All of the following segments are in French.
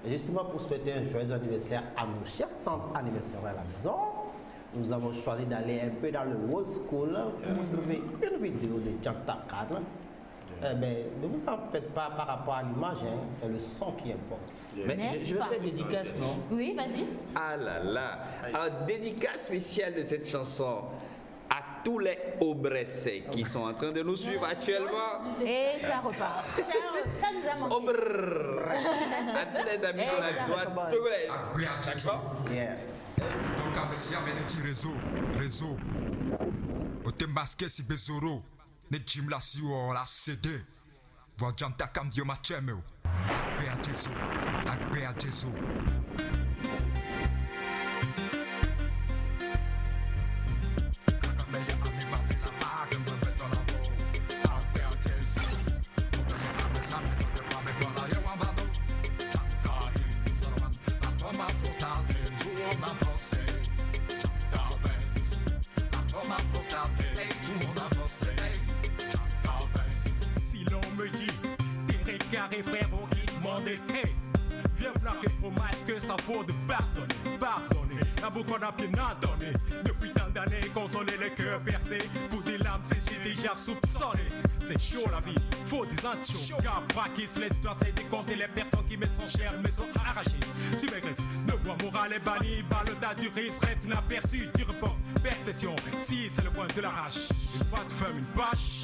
Et justement, pour souhaiter un joyeux anniversaire à nos chers tantes anniversaires à la maison, nous avons choisi d'aller un peu dans le old school pour trouver une vidéo de Janta Khan. Ne vous en faites pas par rapport à l'image, hein, c'est le son qui importe. Mais je vais faire dédicace, non? Oui, vas-y. Ah là là. Alors, dédicace spéciale de cette chanson à tous les Aubressais qui sont en train de nous suivre actuellement. Et ça repart. Ça nous a manqué. À tous les amis de la droite togolaise. D'accord? Yeah. Donc, avec ça, mais le réseau. Au thème masqué, si Bezoro. Ne jim la si ou la CD. Voix Janta Kam Dio Machemeo. Akbe a Jesu. Si l'on me dit, des carrés frérot qui demandent, hey, viens flanquer au masque, ça vaut de pardonner. La boucle qu'on a bien donné, depuis tant d'années, consoler le cœur percé, pour des larmes séchées déjà soupçonnées. C'est chaud la vie, faut des anti-chauds, car bras qui se laissent placer, décompter les personnes qui me sont chères, me sont arrachées. Si mes griffes, le bois moral est banni, par le tas du risque, reste inaperçu, du report, perfection. Si c'est le point de l'arrache, une fois de femme, une bâche.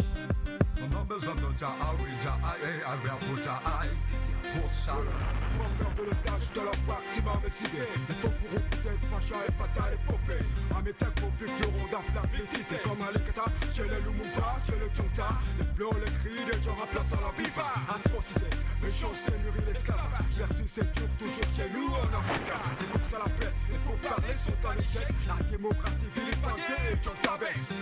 On a besoin de pour faire de l'otage de la maximum décidé. Il faut pour peut-être macha et pata et popé. À mes têtes pour plus fleurons d'afflablité. Comme un lekata, chez les Lumumba, chez le Tchonta. Les pleurs, les cris, les gens remplacent la viva. Atrocité, méchanceté nourrit l'esclavage. Merci, c'est dur, toujours chez nous en Afrique. Les courses à la paix, les pourparlers sont en échec. La démocratie vilipendée et Tchonta baisse.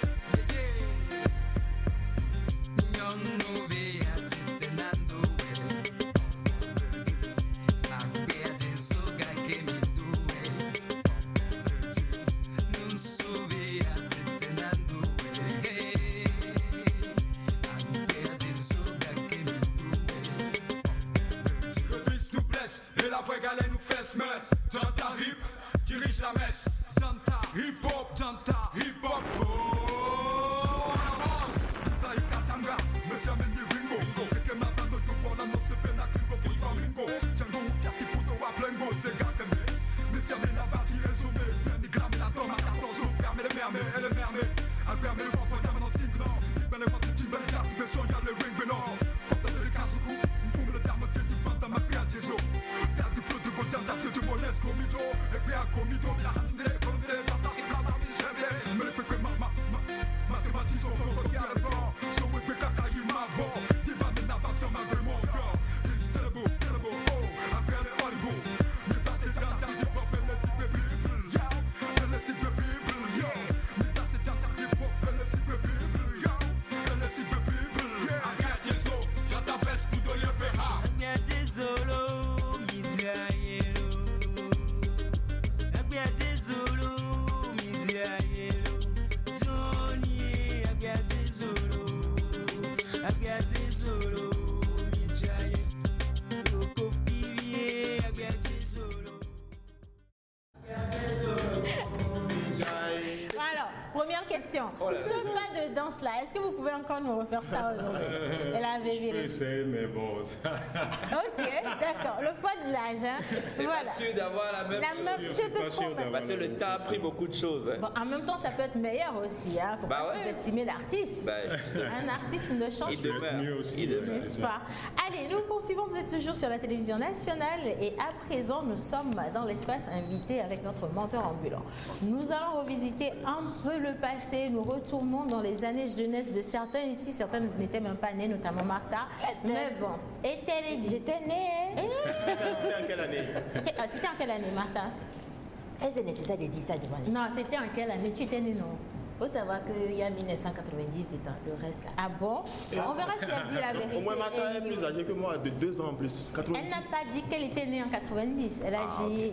La vraie galère nous fesse, mais Janta hip dirige la messe. Janta hip hop, Janta hip hop. Oh, on avance. Ça y katanga, monsieur Mini Ringo. Quelqu'un m'a pas notre pour la noce pena clipo pour Flamingo. Django, fiati puto wa plengo, c'est gâté. Monsieur Mena Badi, résumé. Penigramme, la tome, à 14, nous permet le mermé, et le mermé. A permet le vent, pour t'amener dans 5 ans. Il ben le vent, tu ben le casse, mais son y'a le ring, mais non. Faut te le casse au cou. Une pomme le terme, tu vends dans ma pia, Jésus. Comido, e qui a comido, mi la handre, condre, Janta hip la dami semble. Me le pepe mathématiques sont contre qui a le vent. So we pick a caille ma voix. Qui va me n'abattre ma démon. It's terrible, oh, I got it all go. Me va c'est Janta hip hop, and let's see people, yo. And let's see people, yo. Me va c'est Janta hip hop, and let's see people, yo. And let's see people, yo. I got you so, Janta vest, kudo ye peha. I got you solo, mi diayelo. Alors, première question. Ce pas de danse-là, est-ce que vous pouvez encore nous refaire ça aujourd'hui? Elle avait Je peux essayer, mais bon. Ok, d'accord. Le poids de l'âge, hein. C'est Voilà. pas sûr d'avoir la même chose. Je te promets. Parce que le temps a pris beaucoup de choses. Hein. Bon, en même temps, ça peut être meilleur aussi. Hein. Faut pas sous-estimer l'artiste. Un artiste ne change Il pas. demeure. Mieux aussi. N'est-ce pas? Allez, nous poursuivons. Vous êtes toujours sur la télévision nationale et à présent, nous sommes dans l'espace invité avec notre menteur ambulant. Nous allons revisiter un peu le passé. Nous retournons dans les années jeunesse de certains ici. Certains n'étaient même pas nés, notamment Martha. Mais bon, était j'étais née. C'était en quelle année? C'était en quelle année, Martha? Est-ce que c'est nécessaire de dire ça devant les gens? Non, c'était en quelle année? Tu étais née, non? Il faut savoir qu'il y a 1990 dedans, le reste là. Ah bon? On verra si elle dit la vérité. Au moins, Martha est plus âgée que moi, de 2 ans en plus. 90. Elle n'a pas dit qu'elle était née en 90. Elle a dit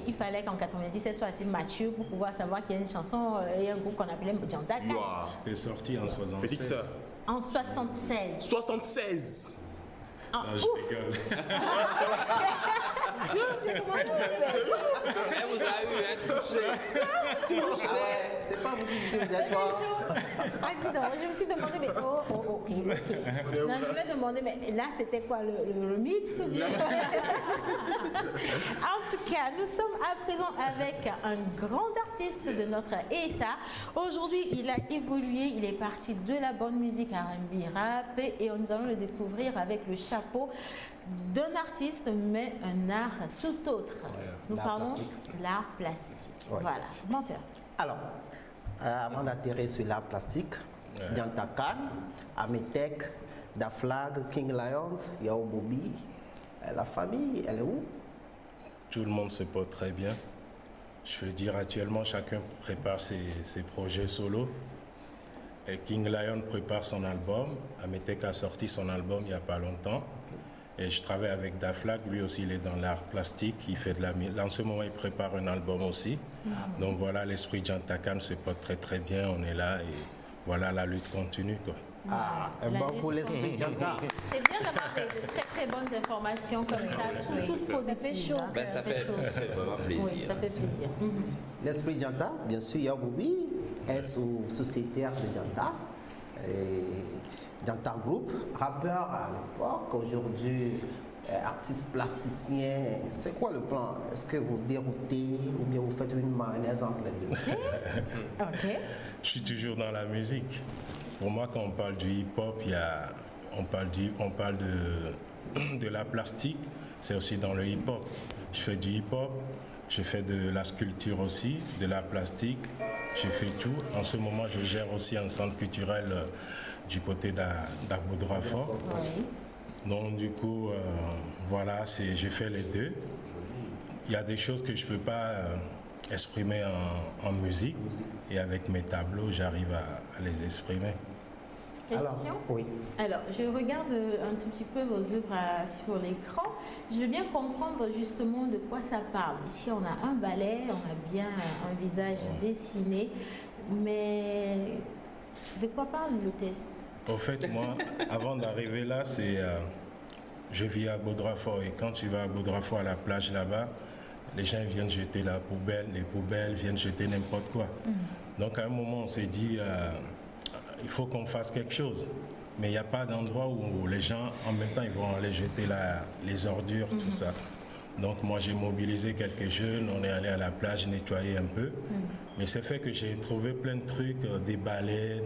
il fallait qu'en 90, elle soit assez mature pour pouvoir savoir qu'il y a une chanson et un groupe qu'on appelait Janta Khan. Wow. T'es sorti en 76. Petite sœur. En 76. 76. Ah, Non, je ouf. rigole. comment vous Elle vous a eu, hein, touché. C'est pas vous qui dites, vous êtes fort. Ah, dis donc, je me suis demandé, mais ok. Non, je me demandais, mais là, c'était quoi, le remix ou bien? En tout cas, nous sommes à présent avec un grand artiste de notre État. Aujourd'hui, il a évolué, il est parti de la bonne musique R&B rap et nous allons le découvrir avec le chapeau d'un artiste, mais un art tout autre. Nous l'art parlons plastique. de l'art plastique. Ouais. Voilà, menteur. Alors, avant d'atterrir sur l'art plastique, Dianta Khan, Ametek, Da Flag, King Lions, Yao Bobby, la famille, elle est où? Tout le monde se porte très bien. Je veux dire, actuellement, chacun prépare ses projets solo. Et King Lion prépare son album. Ametek a sorti son album il n'y a pas longtemps. Et je travaille avec Da Flag, lui aussi il est dans l'art plastique, il fait de la musique. En ce moment il prépare un album aussi. Donc voilà, l'esprit Dianta Khan se porte très très bien, on est là et voilà, la lutte continue quoi. Ah, un La bon lutte pour l'esprit Dianta. C'est bien d'avoir de très très bonnes informations comme ça, toutes positives. Hein. Ben, ça fait vraiment plaisir. Oui, ça fait plaisir. L'esprit Dianta, bien sûr, Yao Bobby est sociétaire de Dianta. Dianta Group, rappeur à l'époque, aujourd'hui artiste plasticien. C'est quoi le plan? Est-ce que vous déroutez ou bien vous faites une mayonnaise entre les deux? Ok. Je suis toujours dans la musique. Pour moi, quand on parle du hip-hop, on parle de la plastique, c'est aussi dans le hip-hop. Je fais du hip-hop, je fais de la sculpture aussi, de la plastique, je fais tout. En ce moment, je gère aussi un centre culturel du côté d'Arbois-Fort. Oui. Donc du coup, voilà, j'ai fait les deux. Il y a des choses que je ne peux pas exprimer en musique et avec mes tableaux, j'arrive à les exprimer. Question? Oui. Alors, je regarde un tout petit peu vos œuvres sur l'écran. Je veux bien comprendre justement de quoi ça parle. Ici, on a un ballet, on a bien un visage dessiné, mais de quoi parle le texte? Au fait, moi, avant d'arriver là, je vis à Beaudrafort et quand tu vas à Beaudrafort à la plage là-bas, les gens viennent jeter la poubelle, les poubelles viennent jeter n'importe quoi. Donc à un moment, on s'est dit, il faut qu'on fasse quelque chose. Mais il n'y a pas d'endroit où les gens, en même temps, ils vont aller jeter les ordures, tout ça. Donc moi, j'ai mobilisé quelques jeunes, on est allé à la plage nettoyer un peu. Mais c'est fait que j'ai trouvé plein de trucs, des balais,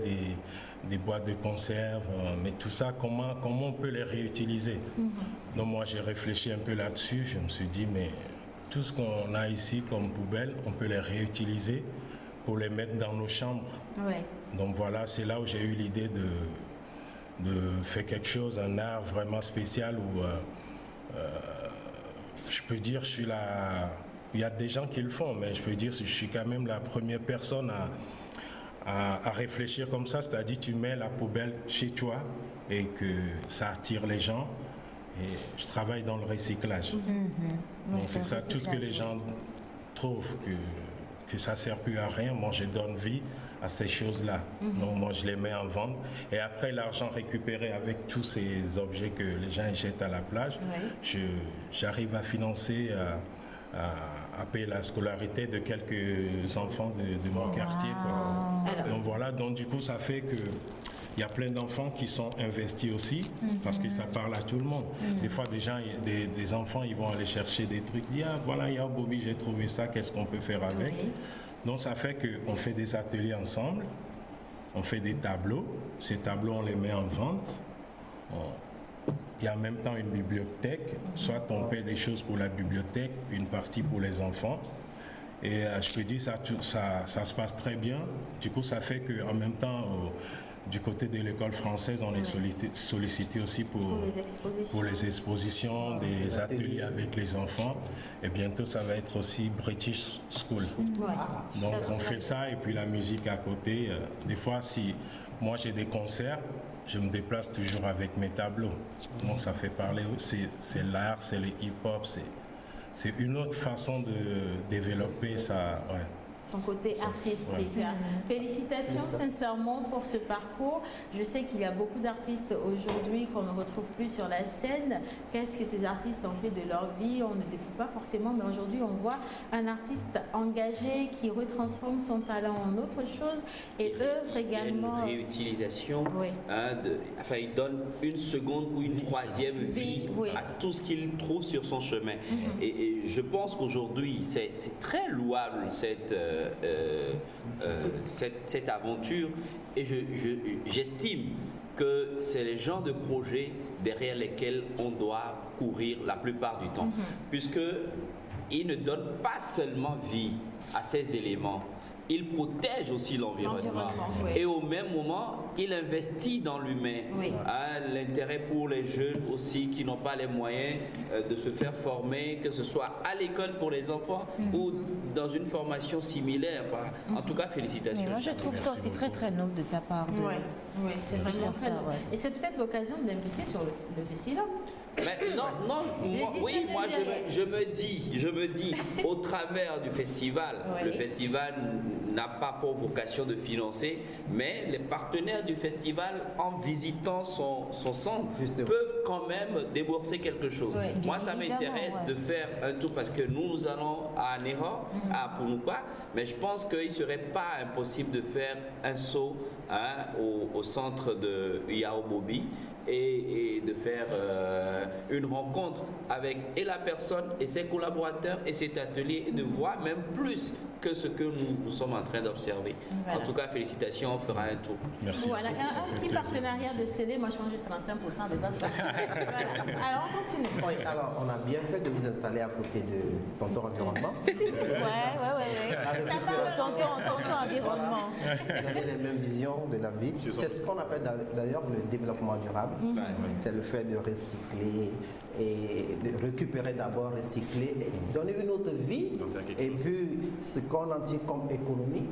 des boîtes de conserve, mais tout ça, comment on peut les réutiliser? Donc moi, j'ai réfléchi un peu là-dessus, je me suis dit, mais tout ce qu'on a ici comme poubelle, on peut les réutiliser pour les mettre dans nos chambres. Ouais. Donc voilà, c'est là où j'ai eu l'idée de faire quelque chose, un art vraiment spécial où je peux dire, je suis là. Il y a des gens qui le font, mais je peux dire, je suis quand même la première personne à réfléchir comme ça, c'est-à-dire tu mets la poubelle chez toi et que ça attire les gens. Et je travaille dans le recyclage. Donc c'est ça, tout ce que les gens trouvent que ça ne sert plus à rien, moi je donne vie à ces choses-là. Donc moi je les mets en vente. Et après l'argent récupéré avec tous ces objets que les gens jettent à la plage, j'arrive à financer, à payer la scolarité de quelques enfants de mon quartier. Quoi. Donc voilà, donc du coup ça fait que il y a plein d'enfants qui sont investis aussi parce que ça parle à tout le monde. Des fois, des enfants, ils vont aller chercher des trucs. Ils disent, ah, voilà, il y a Bobby, j'ai trouvé ça, qu'est-ce qu'on peut faire avec? Donc, ça fait qu'on fait des ateliers ensemble, on fait des tableaux. Ces tableaux, on les met en vente. Il y a en même temps une bibliothèque. Soit on paie des choses pour la bibliothèque, une partie pour les enfants. Et je peux dire, ça se passe très bien. Du coup, ça fait qu'en même temps, du côté de l'école française, on est sollicité aussi pour les expositions, des ateliers avec les enfants. Et bientôt, ça va être aussi British School. Donc, on fait ça et puis la musique à côté. Des fois, si moi j'ai des concerts, je me déplace toujours avec mes tableaux. Donc, ça fait parler. C'est l'art, c'est le hip-hop. C'est une autre façon de développer ça. Ouais. son côté artistique. Ouais. Félicitations sincèrement pour ce parcours. Je sais qu'il y a beaucoup d'artistes aujourd'hui qu'on ne retrouve plus sur la scène. Qu'est-ce que ces artistes ont fait de leur vie? On ne découvre pas forcément, mais aujourd'hui on voit un artiste engagé qui retransforme son talent en autre chose et œuvre également. Il y a une réutilisation, Oui. enfin il donne une seconde ou une troisième vie oui. à tout ce qu'il trouve sur son chemin. Et je pense qu'aujourd'hui c'est très louable cette aventure et j'estime que c'est les genres de projets derrière lesquels on doit courir la plupart du temps, puisque ils ne donnent pas seulement vie à ces éléments, il protège aussi l'environnement. Oui. Et au même moment, il investit dans l'humain. Oui. L'intérêt pour les jeunes aussi qui n'ont pas les moyens de se faire former, que ce soit à l'école pour les enfants ou dans une formation similaire. En tout cas, félicitations. Mais moi, je trouve ça aussi très très noble de sa part. Oui, c'est vraiment faire très ça, noble. ouais. Et c'est peut-être l'occasion de l'inviter sur le festival. Mais moi, je me dis, au travers du festival, Oui. le festival n'a pas pour vocation de financer, mais les partenaires du festival, en visitant son centre, peuvent quand même débourser quelque chose. Oui, Moi, ça m'intéresse de faire un tour parce que nous allons à Nera, à Punukwa, mais je pense qu'il ne serait pas impossible de faire un saut au centre de Yaobobi. Et de faire une rencontre avec et la personne et ses collaborateurs et cet atelier et de voir même plus que ce que nous sommes en train d'observer. Voilà. En tout cas, félicitations, on fera un tour. Merci. Voilà, beaucoup, ça un fait petit plaisir. partenariat de scellé, moi je pense juste 35% de base. Voilà. Alors on continue. Oui, alors on a bien fait de vous installer à côté de Tonton Environnement. Ouais. Ça parle tonton environnement. Vous avez les mêmes visions de la vie. C'est ce qu'on appelle d'ailleurs le développement durable. C'est le fait de recycler et de récupérer d'abord, recycler et donner une autre vie. Et puis ce qu'on en dit comme économie,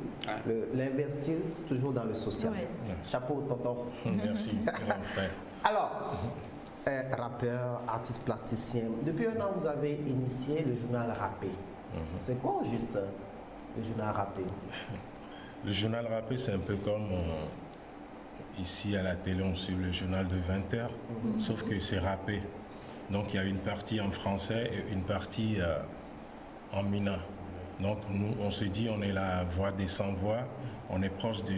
l'investir toujours dans le social. Ouais. Chapeau, tonton. Merci, grand frère. Alors, rappeur, artiste plasticien, depuis un an vous avez initié le journal Rappé. C'est quoi juste le journal Rappé? Le journal Rappé, c'est un peu comme ici à la télé, on suit le journal de 20h, sauf que c'est rappé. Donc il y a une partie en français et une partie en mina. Donc nous, on se dit, on est la voix des sans-voix, on est proche de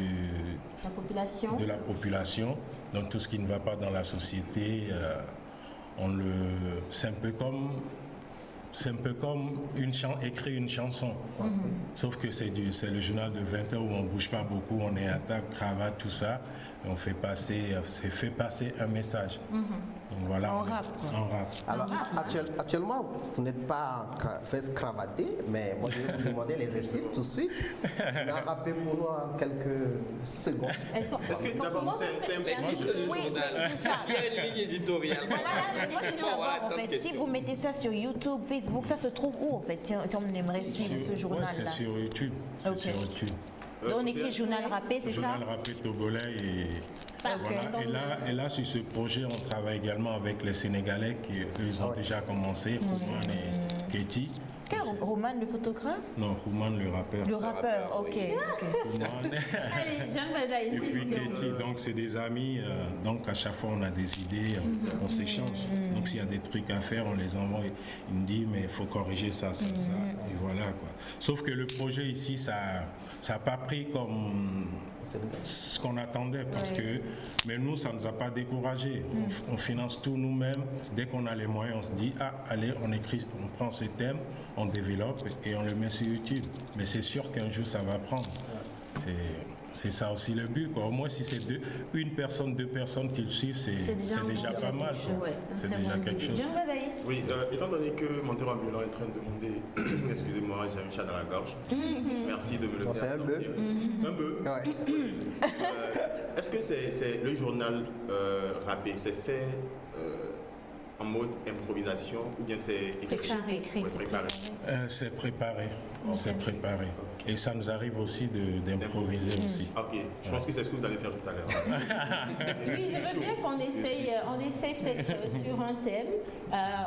la population. Donc tout ce qui ne va pas dans la société, c'est un peu comme écrire une chanson. Sauf que c'est le journal de 20h où on ne bouge pas beaucoup, on est à table, cravate, tout ça. Et on fait passer un message. Donc voilà. En rap. Alors actuellement, vous n'êtes pas fait cravater, mais moi je vais vous demander l'exercice tout de suite. Rappelez pour nous en quelques secondes. Est-ce que d'abord c'est un C'est titre du journal. Est-ce qu'il y a une ligne éditoriale? Moi, je veux savoir, en fait, si vous mettez ça sur YouTube, Facebook, ça se trouve où, en fait, si on aimerait suivre ce journal-là? C'est sur YouTube. Ok. Donc, on écrit journal rappé, c'est ça? Journal rappé togolais et voilà. Et là, sur ce projet, on travaille également avec les Sénégalais qui eux ont déjà commencé, Roman et Keti. Quel Roman, le photographe? Non, Roman le rappeur. Le rappeur, ok. Roman. Allez, Jeanne Bada, Et puis Keti, donc c'est des amis, donc à chaque fois on a des idées, on s'échange. Donc s'il y a des trucs à faire, on les envoie. Il me dit mais il faut corriger ça, ça, ça. Et voilà quoi. Sauf que le projet ici, ça n'a pas pris comme ce qu'on attendait parce que, mais nous ça ne nous a pas découragés. On finance tout nous-mêmes. Dès qu'on a les moyens, on se dit allez, on prend ce thème, on développe et on le met sur YouTube. Mais c'est sûr qu'un jour ça va prendre. C'est ça aussi le but, quoi. Au moins si c'est une personne, deux personnes qui le suivent, c'est déjà pas mal, quoi. C'est déjà quelque chose. Oui, étant donné que Monteur Ambulant est en train de demander, excusez-moi, j'ai un chat dans la gorge. Merci de me le faire C'est un sortir. bœuf. C'est un bœuf. Est-ce que c'est le journal rappé, c'est fait en mode improvisation ou bien c'est écrit? Écrit, Ouais, c'est préparé. C'est préparé. C'est préparé. Et ça nous arrive aussi d'improviser aussi. Ok, je pense que c'est ce que vous allez faire tout à l'heure. Oui, je veux bien qu'on essaye, peut-être sur un thème.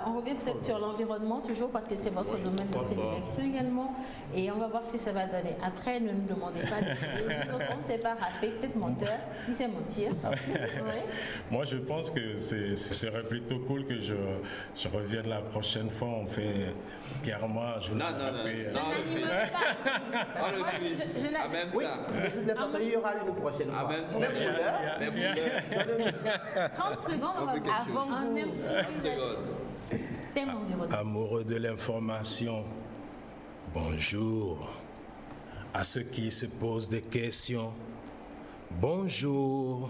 On revient peut-être sur l'environnement toujours parce que c'est votre domaine de prédilection également. Et on va voir ce que ça va donner. Après, ne nous demandez pas d'essayer. Nous autres, on ne sait pas rapper, peut-être menteur, il sait mentir. Ouais. Moi, je pense que ce serait plutôt cool que je revienne la prochaine fois. On fait carrément. Non, on le fuse. En même Oui, temps. de toutes les façons, il y aura une prochaine fois. même temps. Mais pour l'heure, 30 secondes, on va avant Secondes. thème environnement. Amoureux de l'information, bonjour. À ceux qui se posent des questions, bonjour.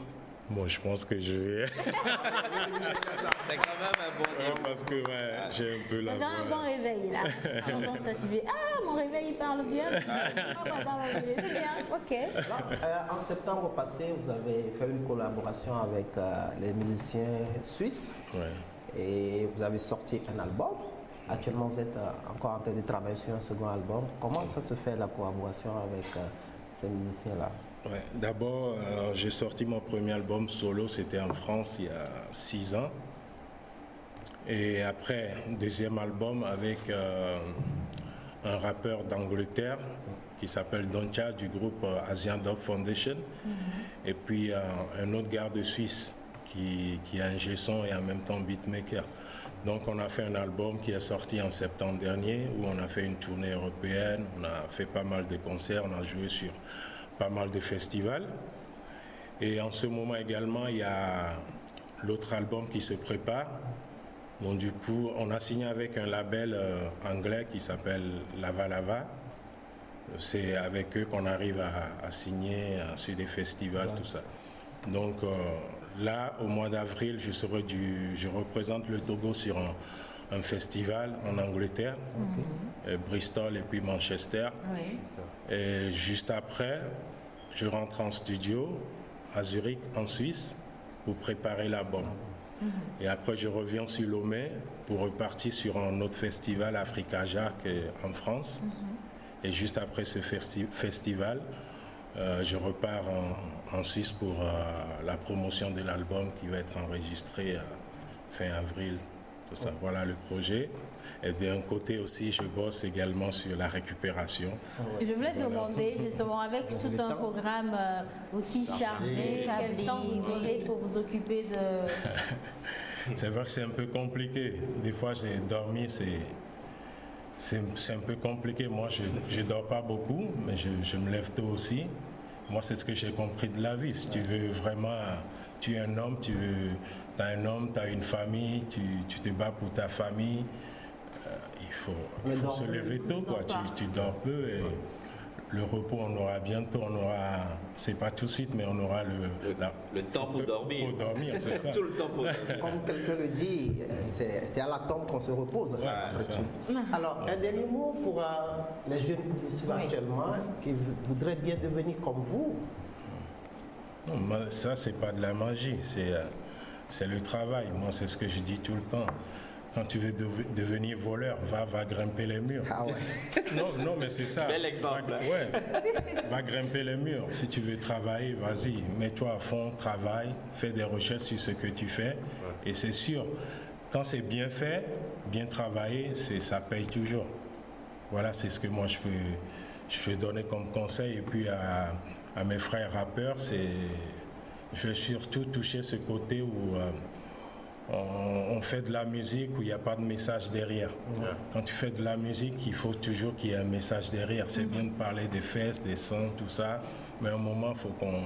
Moi, je pense que je vais. C'est quand même un bon Ouais, parce que j'ai un peu la Dans un bon voix. réveil, là. Pendant ça, tu dis, ah, mon réveil, il parle bien. C'est bien, ok. en septembre passé, vous avez fait une collaboration avec les musiciens suisses Ouais. et vous avez sorti un album. Actuellement, vous êtes encore en train de travailler sur un second album. Comment ça se fait la collaboration avec ces musiciens-là? Ouais. D'abord, j'ai sorti mon premier album solo, c'était en France il y a 6 ans. Et après, deuxième album avec un rappeur d'Angleterre qui s'appelle Doncha du groupe Asian Dub Foundation. Et puis un autre gars de Suisse qui est ingé son et en même temps beatmaker. Donc on a fait un album qui est sorti en septembre dernier où on a fait une tournée européenne, on a fait pas mal de concerts, on a joué sur pas mal de festivals. Et en ce moment également, il y a l'autre album qui se prépare. Donc du coup, on a signé avec un label anglais qui s'appelle Lava Lava. C'est avec eux qu'on arrive à signer sur des festivals, tout ça. Donc là, au mois d'avril, je représente le Togo sur un festival en Angleterre, Bristol et puis Manchester. Oui. Et juste après, je rentre en studio à Zurich, en Suisse, pour préparer l'album. Et après, je reviens sur Lomé pour repartir sur un autre festival, Africa Jacques, en France. Et juste après ce festival, je repars en Suisse pour la promotion de l'album qui va être enregistré fin avril. Tout ça. Voilà le projet. Et d'un côté aussi, je bosse également sur la récupération. Je voulais te demander, justement, avec tout un programme aussi chargé, quel temps vous aurez pour vous occuper de... C'est vrai que c'est un peu compliqué. Des fois, j'ai dormi, c'est un peu compliqué. Moi, je ne dors pas beaucoup, mais je me lève tôt aussi. Moi, c'est ce que j'ai compris de la vie. Si tu veux vraiment... Tu es un homme, tu as un homme, tu as une famille, tu te bats pour ta famille. Il faut se lever tôt, quoi. Tu dors peu et le repos, on aura bientôt, c'est pas tout de suite, mais on aura le temps pour dormir. Pour dormir, c'est ça. Tout le temps pour dormir. Comme quelqu'un le dit, c'est à la tombe qu'on se repose. Ouais, c'est ça. Alors, un dernier mot pour les jeunes que vous suivez actuellement, qui voudraient bien devenir comme vous. Non, ça, c'est pas de la magie, c'est le travail. Moi, c'est ce que je dis tout le temps. Quand tu veux devenir voleur, va grimper les murs. Ah ouais. Non, mais c'est ça. Bel exemple. Va grimper les murs. Si tu veux travailler, vas-y, mets-toi à fond, travaille, fais des recherches sur ce que tu fais. Et c'est sûr, quand c'est bien fait, bien travaillé, ça paye toujours. Voilà, c'est ce que moi je peux donner comme conseil. Et puis à mes frères rappeurs, je veux surtout toucher ce côté où on fait de la musique où il n'y a pas de message derrière. Quand tu fais de la musique, il faut toujours qu'il y ait un message derrière. C'est bien de parler des fesses, des sons, tout ça, mais à un moment, il faut qu'on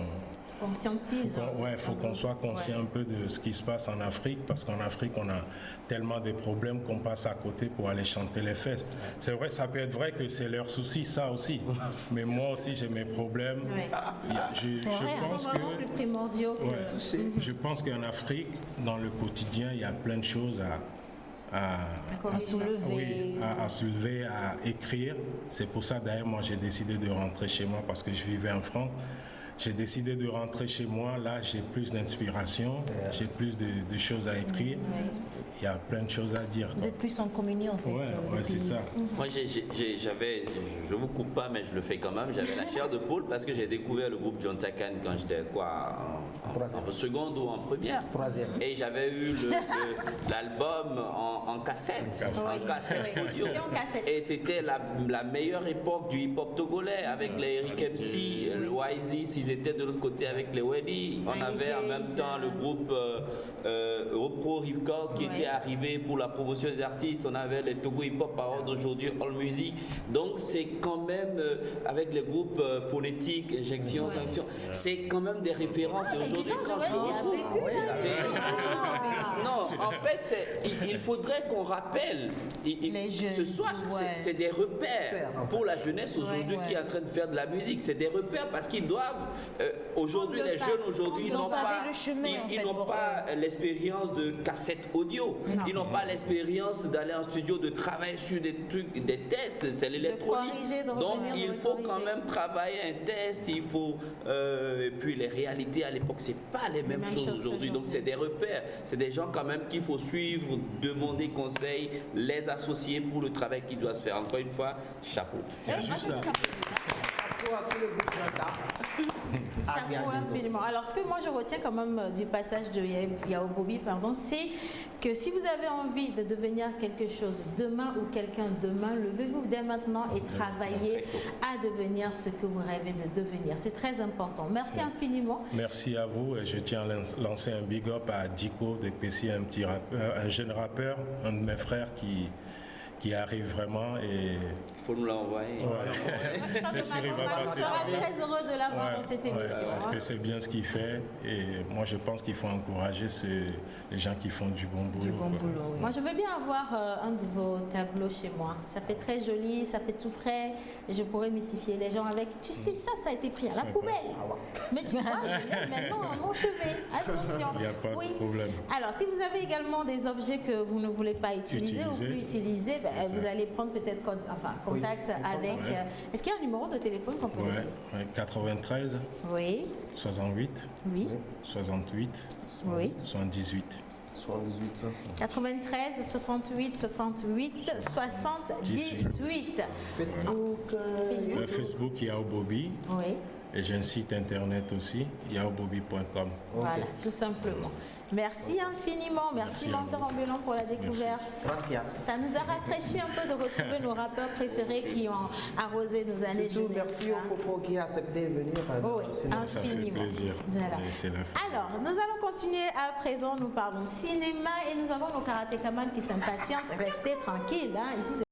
conscientise. Il faut qu'on soit conscient un peu de ce qui se passe en Afrique, parce qu'en Afrique, on a tellement de problèmes qu'on passe à côté pour aller chanter les fesses. C'est vrai, ça peut être vrai que c'est leur souci, ça aussi. Mais moi aussi, j'ai mes problèmes. Je pense que plus primordiaux. Je pense qu'en Afrique, dans le quotidien, il y a plein de choses à soulever, à écrire. C'est pour ça, d'ailleurs, moi, j'ai décidé de rentrer chez moi parce que je vivais en France. j'ai décidé de rentrer chez moi. Là, j'ai plus d'inspiration, j'ai plus de choses à écrire. Il y a plein de choses à dire. Vous êtes plus en communion, en fait. Ouais, c'est ça. Moi, je vous coupe pas, mais je le fais quand même. J'avais la chair de poule parce que j'ai découvert le groupe John Takan quand j'étais en seconde ou en première. Troisième. Et j'avais eu l'album en cassette, audio. C'était en cassette. Et c'était la meilleure époque du hip-hop togolais avec les Eric MC, le YZ, ils étaient de l'autre côté avec les Weddy. On avait en même temps le groupe Repro Record qui était arrivé pour la promotion des artistes. On avait les Togo Hip Hop Awards d'aujourd'hui, All Music. Donc c'est quand même avec les groupes phonétiques, injection, sanction, c'est quand même des références. Et aujourd'hui, quand je non, en fait, il faudrait qu'on rappelle ce soir, c'est des repères pour la jeunesse aujourd'hui qui est en train de faire de la musique. C'est des repères parce qu'ils doivent aujourd'hui, les jeunes aujourd'hui, ils n'ont pas l'expérience de cassette audio. Non. Ils n'ont pas l'expérience d'aller en studio, de travailler sur des trucs, des tests, c'est l'électronique. Donc il faut quand même travailler un test, il faut et puis les réalités à l'époque, c'est pas les mêmes choses aujourd'hui. Donc c'est des repères, c'est des gens quand même qu'il faut suivre, demander conseil, les associer pour le travail qui doit se faire. Encore une fois, chapeau. Chapeau infiniment. Alors, ce que moi je retiens quand même du passage de Yao Bobi, c'est que si vous avez envie de devenir quelque chose demain ou quelqu'un demain, levez-vous dès maintenant et travaillez à devenir ce que vous rêvez de devenir. C'est très important. Merci infiniment. Merci à vous. Et je tiens à lancer un big up à Dico de PC, un jeune rappeur, un de mes frères qui arrive vraiment et il faut nous l'envoyer. C'est sûr, il va passer. On sera très heureux de l'avoir dans cette émission. Parce que c'est bien ce qu'il fait et moi je pense qu'il faut encourager les gens qui font du bon boulot. Moi je veux bien avoir un de vos tableaux chez moi. Ça fait très joli, ça fait tout frais et je pourrais mystifier les gens avec. Tu sais, ça a été pris à la poubelle. Mais tu vois, je l'ai maintenant à mon chevet. Attention. Il n'y a pas de problème. Alors, si vous avez également des objets que vous ne voulez pas utiliser ou plus utiliser, vous allez prendre peut-être contact avec... Est-ce qu'il y a un numéro de téléphone qu'on peut laisser? 93 68 68 78. 93 68 68 78. Facebook Yao Bobi. Et j'ai un site internet aussi, yaobobi.com. Voilà, tout simplement. Merci infiniment. Merci Menteur Ambulant pour la découverte. Merci. Ça nous a rafraîchi un peu de retrouver nos rappeurs préférés qui ont arrosé nos années. Surtout merci au Fofo qui a accepté de venir. Ça fait plaisir. Voilà. Alors, nous allons continuer à présent. Nous parlons cinéma et nous avons nos karatékamans qui s'impatientent. Restez tranquilles. Ici,